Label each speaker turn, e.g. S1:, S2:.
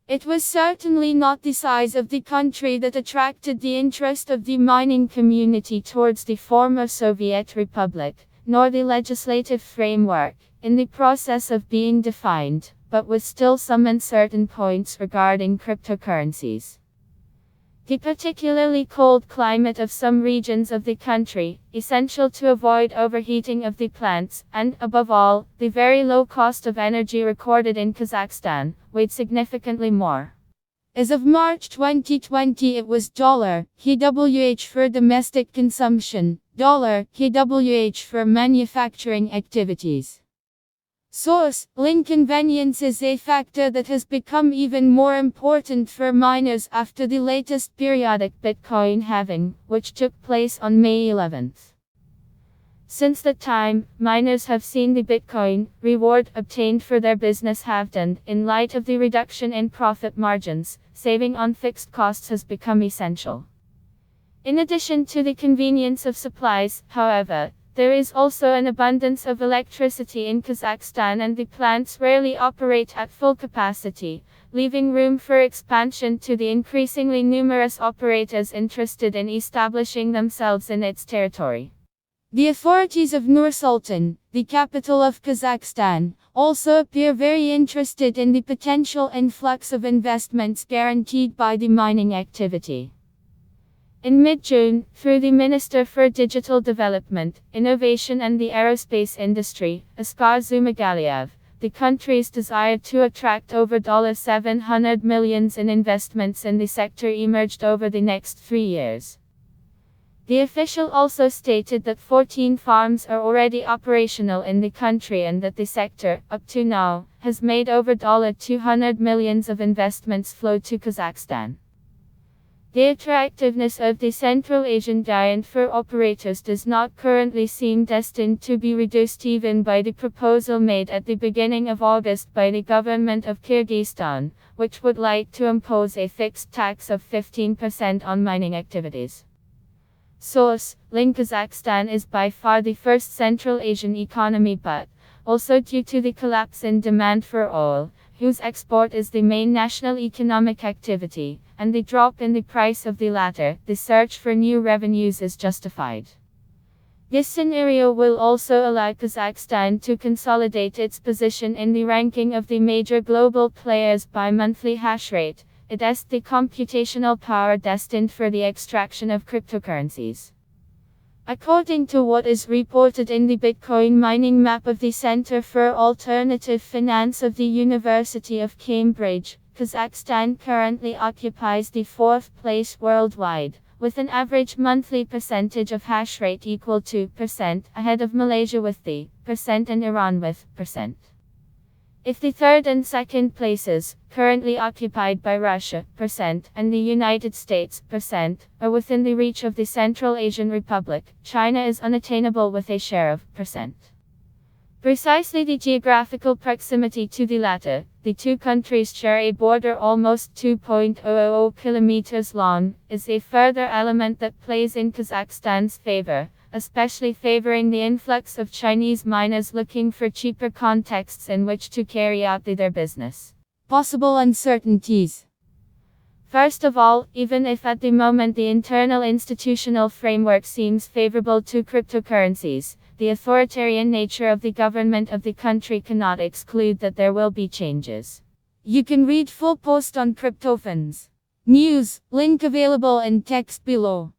S1: It was certainly not the size of the country that attracted the interest of the mining community towards the former Soviet Republic, nor the legislative framework, in the process of being defined, but with still some uncertain points regarding cryptocurrencies. The particularly cold climate of some regions of the country, essential to avoid overheating of the plants, and, above all, the very low cost of energy recorded in Kazakhstan, weighed significantly more. As of March 2020 it was $kWh for domestic consumption, $kWh for manufacturing activities. Source: inconvenience is a factor that has become even more important for miners after the latest periodic Bitcoin halving, which took place on May 11. Since that time, miners have seen the Bitcoin reward obtained for their business halved, and, in light of the reduction in profit margins, saving on fixed costs has become essential. In addition to the convenience of supplies, however, there is also an abundance of electricity in Kazakhstan, and the plants rarely operate at full capacity, leaving room for expansion to the increasingly numerous operators interested in establishing themselves in its territory. The authorities of Nur-Sultan, the capital of Kazakhstan, also appear very interested in the potential influx of investments guaranteed by the mining activity. In mid-June, through the Minister for Digital Development, Innovation and the Aerospace Industry, Askar Zumagaliyev, the country's desire to attract over $700 million in investments in the sector emerged over the next 3 years. The official also stated that 14 farms are already operational in the country and that the sector, up to now, has made over $200 million of investments flow to Kazakhstan. The attractiveness of the Central Asian giant for operators does not currently seem destined to be reduced even by the proposal made at the beginning of August by the government of Kyrgyzstan, which would like to impose a fixed tax of 15% on mining activities. Source: Kazakhstan is by far the first Central Asian economy, but, also due to the collapse in demand for oil, whose export is the main national economic activity, and the drop in the price of the latter, the search for new revenues is justified. This scenario will also allow Kazakhstan to consolidate its position in the ranking of the major global players by monthly hash rate, i.e. the computational power destined for the extraction of cryptocurrencies. According to what is reported in the Bitcoin mining map of the Center for Alternative Finance of the University of Cambridge, Kazakhstan currently occupies the 4th place worldwide, with an average monthly percentage of hash rate equal to %, ahead of Malaysia with the % and Iran with %. If the 3rd and 2nd places, currently occupied by Russia, % and the United States, %, are within the reach of the Central Asian Republic, China is unattainable with a share of %. Precisely the geographical proximity to the latter, the two countries share a border almost 2.000 kilometers long, is a further element that plays in Kazakhstan's favor, especially favoring the influx of Chinese miners looking for cheaper contexts in which to carry out their business. Possible uncertainties. First of all, even if at the moment the internal institutional framework seems favorable to cryptocurrencies, the authoritarian nature of the government of the country cannot exclude that there will be changes. You can read full post on CryptoFans News, link available in text below.